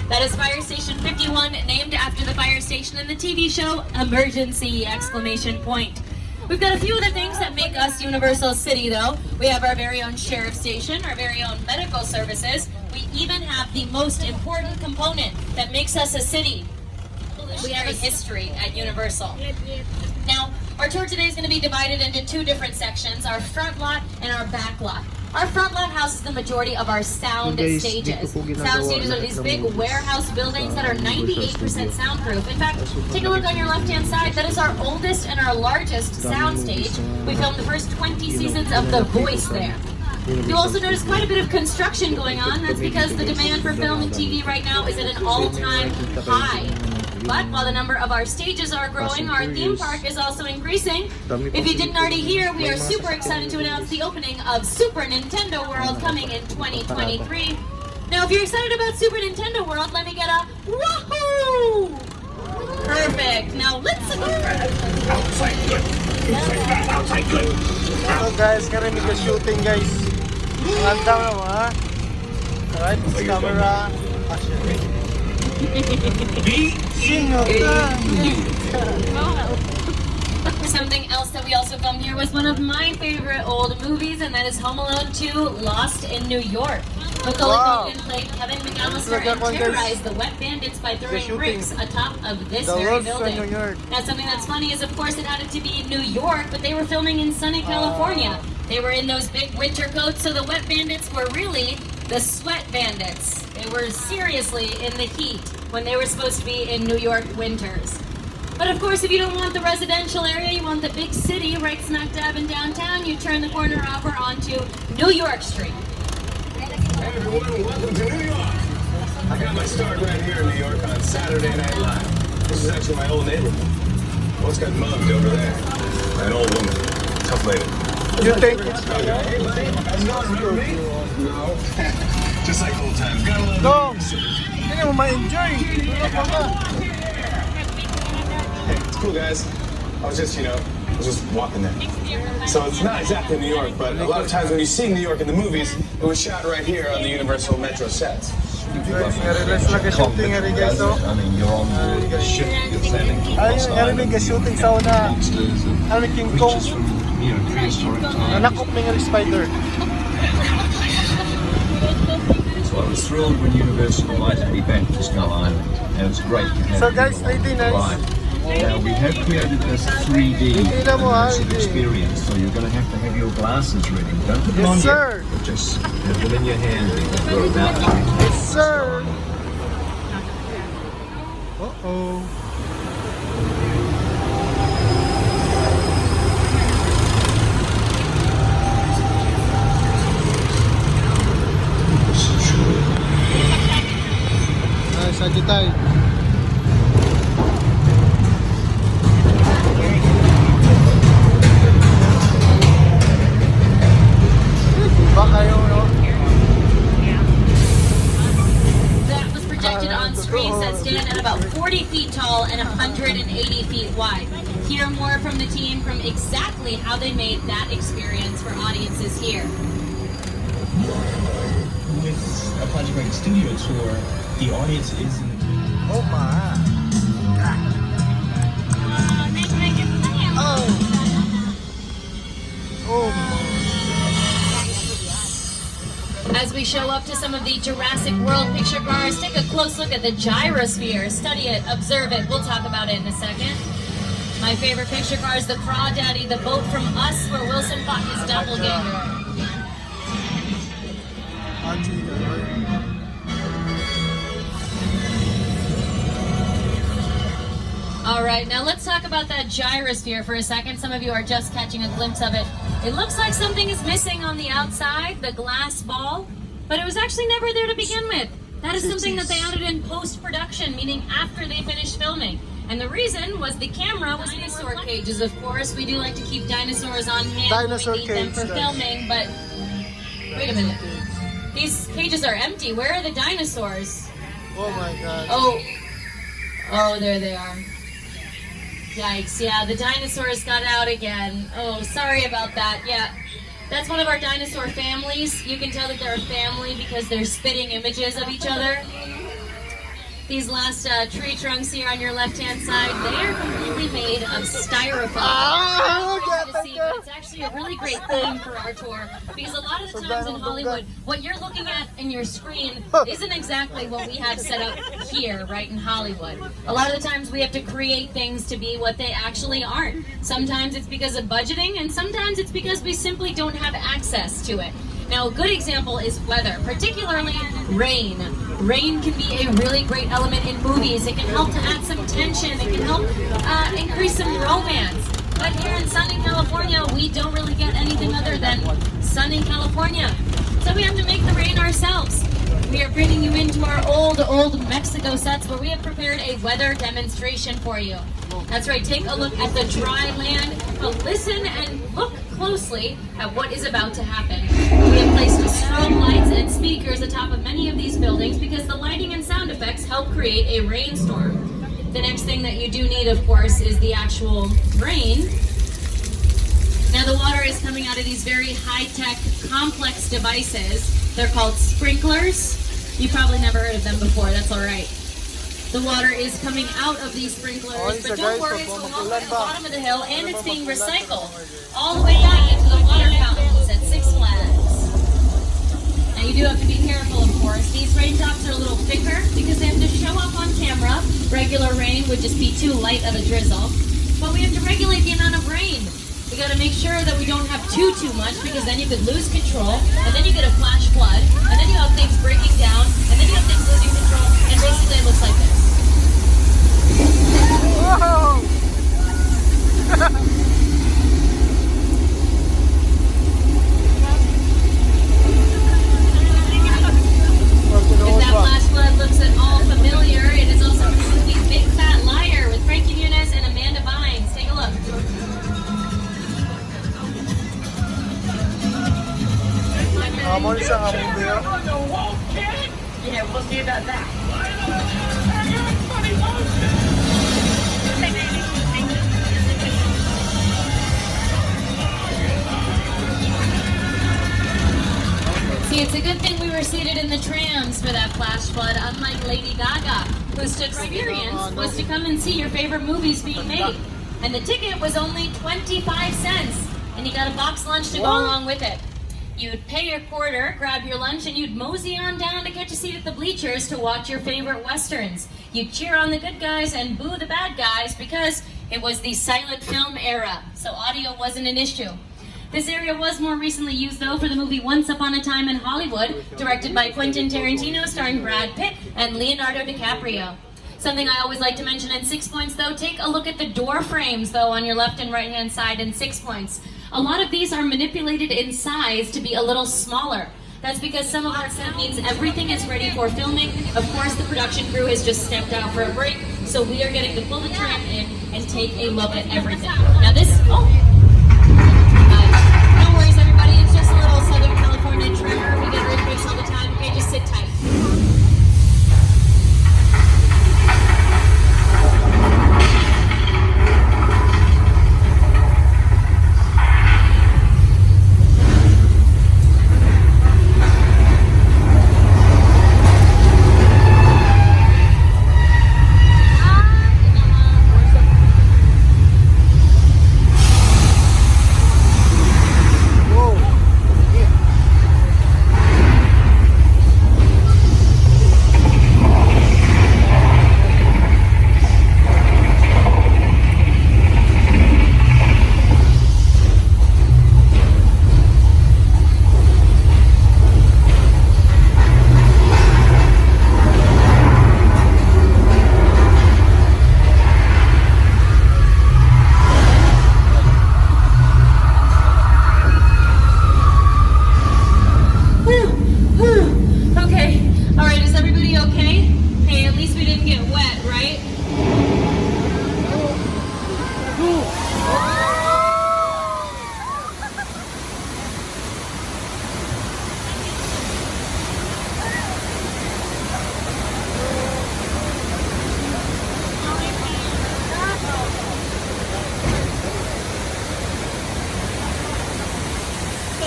That is Fire Station 51, named after the fire station in the TV show Emergency! Exclamation point. We've got a few other things that make us Universal City, though. We have our very own sheriff station, our very own medical services. We even have the most important component that makes us a city. We have a history at Universal. Now, our tour today is going to be divided into two different sections, our front lot and our back lot. Our front lot houses the majority of our sound stages. Sound stages are these big warehouse buildings that are 98% soundproof. In fact, take a look on your left-hand side. That is our oldest and our largest sound stage. We filmed the first 20 seasons of The Voice there. You'll also notice quite a bit of construction going on. That's because the demand for film and TV right now is at an all-time high. But while the number of our stages are growing, our theme park is also increasing. If you didn't already hear, we are super excited to announce the opening of Super Nintendo World coming in 2023. Now, if you're excited about Super Nintendo World, let me get a woohoo! Perfect. Now let's go. Outside good. Outside good. So guys, karinig ka shooting guys. Ganda mo ha. Alright, this camera. Action. Something else that we also filmed here was one of my favorite old movies, and that is Home Alone 2, Lost in New York. Macaulay Culkin played Kevin McAllister and terrorized the wet bandits by throwing bricks atop of this very building. Now, something that's funny is, of course, it had to be New York, but they were filming in sunny California. They were in those big winter coats, so the wet bandits were really the sweat bandits. They were seriously in the heat when they were supposed to be in New York winters. But of course, if you don't want the residential area, you want the big city right smack dab in downtown, you turn the corner over onto New York Street. Hey everyone, welcome to New York. I got my start right here in New York on Saturday Night Live. This is actually my old neighborhood. What's got mugged over there? An old woman. Tough lady. You think it's Hey buddy, how's it going? Remember me? No. Just like old times. Got a little no, hindi mo ma-enjoy. Hey, it's cool guys. I was just walking there. So it's not exactly New York, but a lot of times when you see New York in the movies, it was shot right here on the Universal Metro sets. Guys, nare-rest lang ka shooting nga rin guys to. I mean, you're on the ship, you're sailing. Ay, narinig ka shooting sa una. Ano ni King Kong? Prehistoric times. Nanakop na nga rin spider. So I was thrilled when Universal invited me back to Skull Island. And it's great to have So guys, you lady, nice. live. Now we have created this 3D immersive experience, so you're going to have your glasses ready. Don't put them on Yes, sir. yet, but just have them in your hand because we're about to. Yes, sir. Uh-oh. Nice, Agitay. That was projected on screens that stand at about 40 feet tall and 180 feet wide. Hear more from the team from exactly how they made that experience for audiences here. With a Project Break studio tour, the audience isn't. Oh my. Oh. Oh. As we show up to some of the Jurassic World picture cars, take a close look at the gyrosphere. Study it, observe it. We'll talk about it in a second. My favorite picture car is the Crawdaddy, the boat from Us, where Wilson fought his doppelganger. All right, now let's talk about that gyrosphere for a second. Some of you are just catching a glimpse of it. It looks like something is missing on the outside, the glass ball, but it was actually never there to begin with. That is something that they added in post-production, meaning after they finished filming. And the reason was the camera was dinosaur cages, of course. We do like to keep dinosaurs on hand when we need them for filming, but wait a minute. These cages are empty. Where are the dinosaurs? Oh my god. Oh, there they are. Yikes, yeah, the dinosaurs got out again. Oh, sorry about that. Yeah, that's one of our dinosaur families. You can tell that they're a family because they're spitting images of each other. These last tree trunks here on your left-hand side, they are completely made of styrofoam. To see, but it's actually a really great theme for our tour because a lot of the times in Hollywood, what you're looking at in your screen isn't exactly what we have set up here, right in Hollywood. A lot of the times we have to create things to be what they actually aren't. Sometimes it's because of budgeting, and sometimes it's because we simply don't have access to it. Now, a good example is weather, particularly rain. Rain can be a really great element in movies. It can help to add some tension. It can help increase some romance. But here in sunny California, we don't really get anything other than sunny California. So we have to make the rain ourselves. We are bringing you into our old Mexico sets where we have prepared a weather demonstration for you. That's right, take a look at the dry land, but listen and look closely at what is about to happen. We have placed strobe lights and speakers atop of many of these buildings because the lighting and sound effects help create a rainstorm. The next thing that you do need, of course, is the actual rain. Now the water is coming out of these very high-tech, complex devices. They're called sprinklers. You've probably never heard of them before, that's all right. The water is coming out of these sprinklers, but don't worry, it's going all the way to the bottom of the hill, and it's being recycled all the way down into the water fountains at Six Flags. Now you do have to be careful, of course. These raindrops are a little thicker because they have to show up on camera. Regular rain would just be too light of a drizzle, but we have to regulate the amount of rain. We got to make sure that we don't have too much because then you could lose control, and then you get a flash flood, and then you have things breaking down, and then you have things losing control, and basically it looks like this. Whoa! If that flash flood looks at all familiar, it is also the movie Big Fat Liar with Frankie Muniz and Amanda Bynes. Take a look. Hamon siya, hamon ko yun. Yeah, we'll see about that. See, it's a good thing we were seated in the trams for that flash flood, unlike Lady Gaga, whose experience was to come and see your favorite movies being made. And the ticket was only 25 cents, and you got a box lunch to go along with it. You'd pay your quarter, grab your lunch, and you'd mosey on down to catch a seat at the bleachers to watch your favorite westerns. You'd cheer on the good guys and boo the bad guys because it was the silent film era, so audio wasn't an issue. This area was more recently used, though, for the movie Once Upon a Time in Hollywood, directed by Quentin Tarantino, starring Brad Pitt and Leonardo DiCaprio. Something I always like to mention in 6 Points, though, take a look at the door frames, though, on your left and right-hand side in 6 Points. A lot of these are manipulated in size to be a little smaller. That's because some of our set means everything is ready for filming. Of course, the production crew has just stepped out for a break, so we are getting to pull the tram in and take a look at everything. Now this, no worries everybody, it's just a little Southern California tremor. We get earthquakes all the time, okay, just sit tight.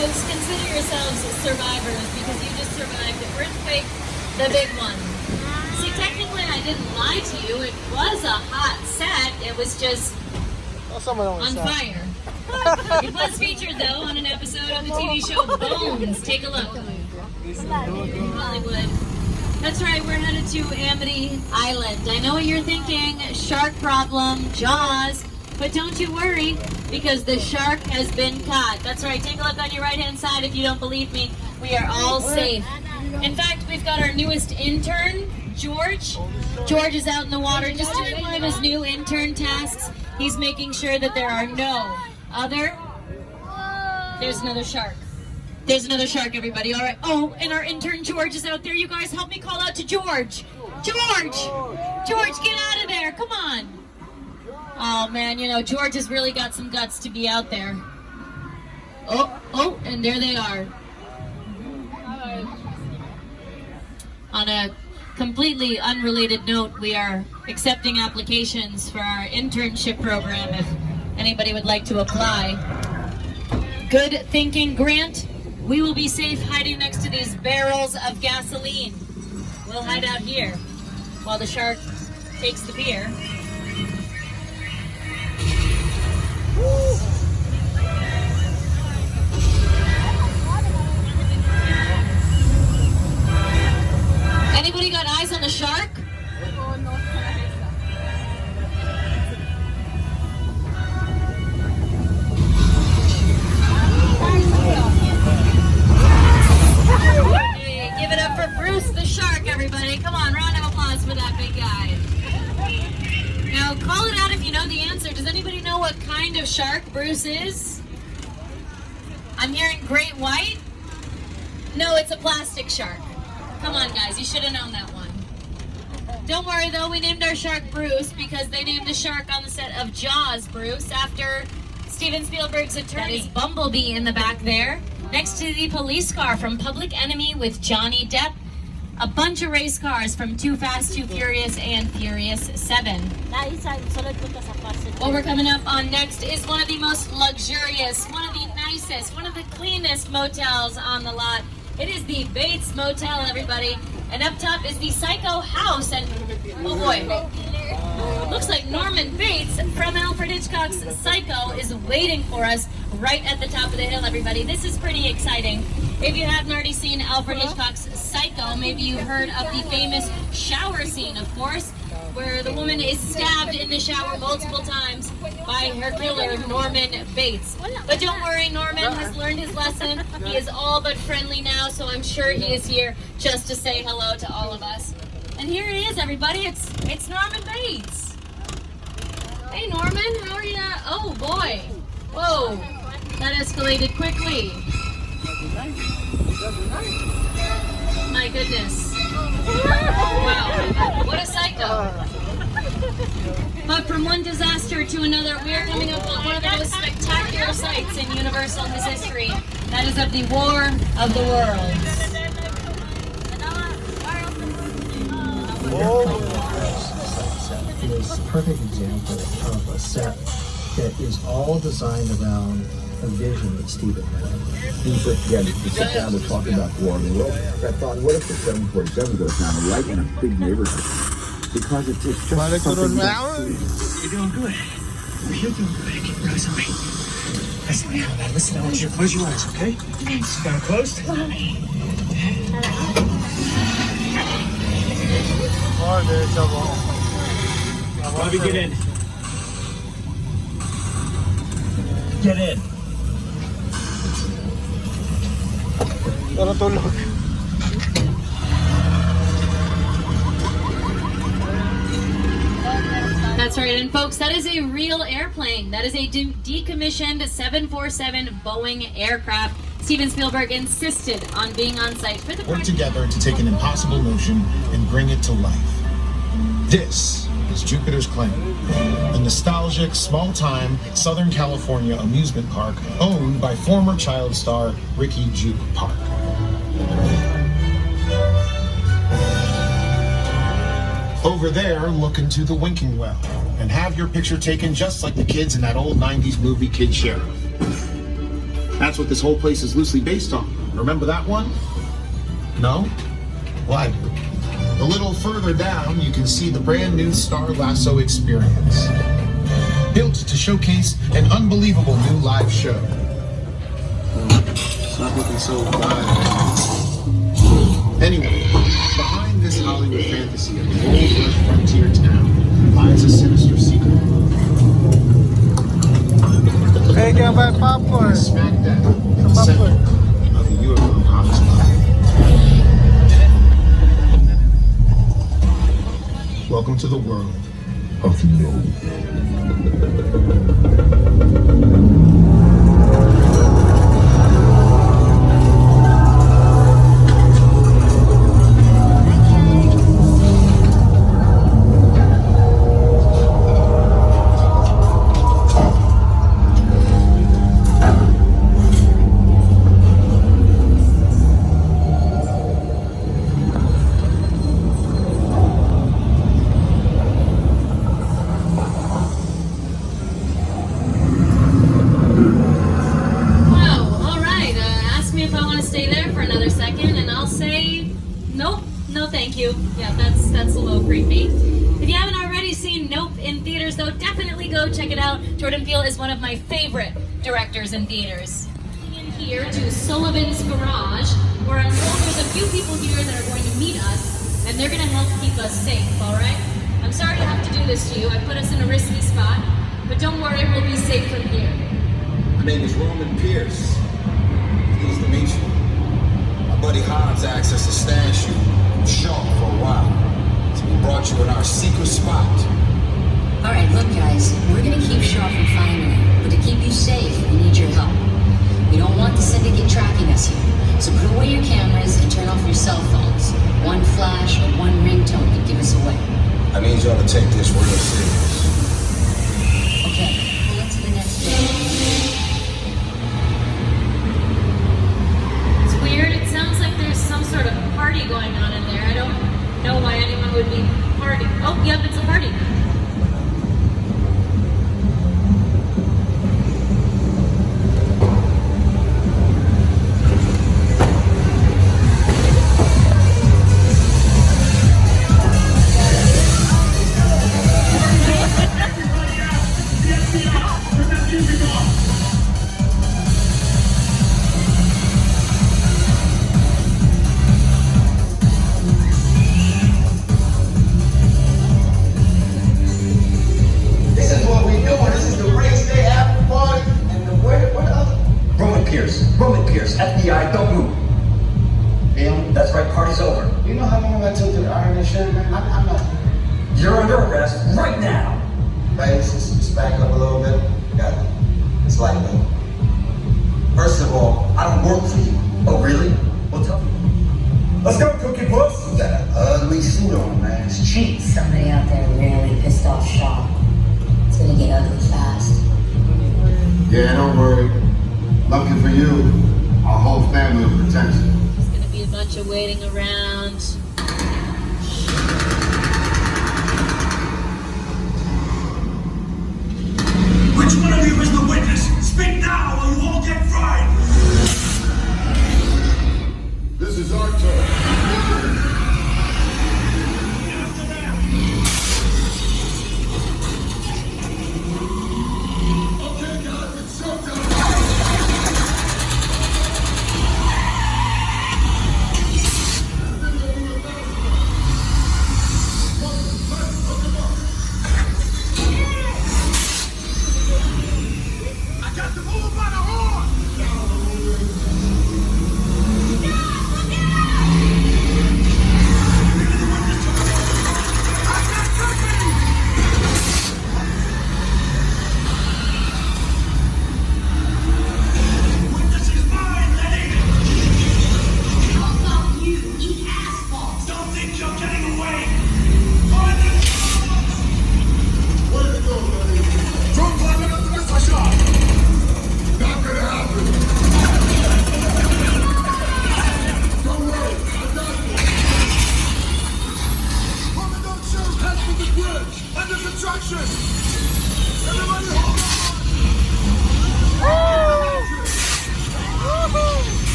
Folks, consider yourselves survivors because you just survived the earthquake, the big one. See, technically I I didn't lie to you. It was a hot set. It was just on fire. It was featured, though, on an episode of the TV show Bones. Take a look. Hollywood. That's right, we're headed to Amity Island. I know what you're thinking, shark problem, Jaws, but don't you worry, because the shark has been caught. That's right, take a look on your right-hand side if you don't believe me. We are all safe. In fact, we've got our newest intern, George. George is out in the water just doing one of his new intern tasks. He's making sure that there are no other... There's another shark. There's another shark, everybody. All right. Oh, and our intern George is out there. You guys help me call out to George. George! George, get out of there. Come on. Oh, man, you know, George has really got some guts to be out there. Oh, and there they are. On a completely unrelated note, we are accepting applications for our internship program if anybody would like to apply. Good thinking, Grant. We will be safe hiding next to these barrels of gasoline. We'll hide out here while the shark takes the beer. Anybody got eyes on the shark? Hey, give it up for Bruce the shark, everybody. Come on, round of applause for that big guy. Now, call it out if you know the answer. Does anybody know what kind of shark Bruce is? I'm hearing great white. No, it's a plastic shark. Come on, guys, you should have known that one. Don't worry, though, we named our shark Bruce because they named a shark on the set of Jaws Bruce after Steven Spielberg's attorney. That is Bumblebee in the back there, next to the police car from Public Enemy with Johnny Depp. A bunch of race cars from Too Fast, Too Furious, and Furious 7. What we're coming up on next is one of the most luxurious, one of the nicest, one of the cleanest motels on the lot. It is the Bates Motel, everybody. And up top is the Psycho House. And, oh boy, looks like Norman Bates from Alfred Hitchcock's Psycho is waiting for us right at the top of the hill, everybody. This is pretty exciting. If you haven't already seen Alfred Hitchcock's Psycho, maybe you heard of the famous shower scene, of course, where the woman is stabbed in the shower multiple times by her killer, Norman Bates. But don't worry, Norman has learned his lesson. He is all but friendly now, so I'm sure he is here just to say hello to all of us. And here he is, everybody. It's Norman Bates. Hey, Norman, how are you? Oh, boy. Whoa, that escalated quickly. My goodness. Wow, what a psycho. But from one disaster to another, we are coming up on one of the most spectacular sights in Universal's history. That is of the War of the Worlds. Is a perfect example of a set that is all designed around a vision that Steven had. When you put together, you sit down to talk about war in the world. I thought, what if the 747 goes down right in a big neighborhood? Because it's just something that You're doing good. You're doing good. Keep your eyes on me. Listen, now, listen, I want you to close your eyes, okay? Got them closed? Bobby, get in. Get in. That's right, and folks, that is a real airplane. That is a decommissioned 747 Boeing aircraft. Steven Spielberg insisted on being on site for the work together to take an impossible notion and bring it to life. This is Jupiter's Claim, a nostalgic, small-time Southern California amusement park owned by former child star Ricky Juke Park. Over there, look into the winking well and have your picture taken just like the kids in that old 90s movie Kid Sheriff. That's what this whole place is loosely based on. Remember that one? No? Well, I do. A little further down, you can see the brand new Star Lasso experience, built to showcase an unbelievable new live show. It's not looking so bad. Anyway, behind this Hollywood fantasy of a gold-rush frontier town lies a sinister secret. Kaya kaya ba popcorn? Smack dab in the Sa center popcorn. of the UFO hotspot. Welcome to the world of no. That's a little creepy. If you haven't already seen Nope in theaters, though, definitely go check it out. Jordan Peele is one of my favorite directors in theaters. In here to Sullivan's Garage, where I'm told there's a few people here that are going to meet us, and they're going to help keep us safe, all right? I'm sorry to have to do this to you. I put us in a risky spot, but don't worry, we'll be safe from here. My name is Roman Pierce. Pleased to meet you. My buddy Hobbs asked us to stash you from Shaw for a while. So we brought you in our secret spot. All right, look, guys, we're gonna keep Shaw from finding you, but to keep you safe, we need your help. We don't want the syndicate tracking us here, so put away your cameras and turn off your cell phones. One flash or one ringtone could give us away. I need y'all to take this real serious. Okay, pull it to the next day. It's weird. It sounds like there's some sort of party going on in there. I don't know why anyone would be partying. Oh, yep, it's a party. Roman Pierce, FBI, don't move. Damn, that's right, party's over. You know how long I took to iron this shirt, man? I'm not. You're under arrest right now. Hey, just back up a little bit. Got it. It's lightweight. First of all, I don't work for you. Oh, really? Well, tell me. Let's go, Cookie Puss. You got an ugly suit on, man. It's cheap. Somebody out there really pissed off Shaw. It's gonna get ugly fast. Yeah, don't worry. Lucky for you, our whole family will protect you. There's gonna be a bunch of waiting around. Which one of you is the witness? Speak now or you all get fried. This is our turn.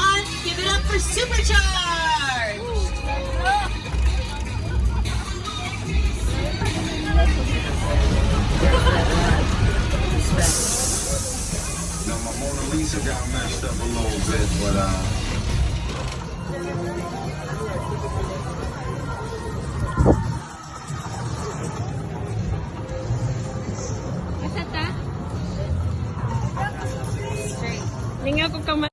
on, give it up for Supercharged! No, my Mona Lisa got messed up a little bit, but Lingaw ko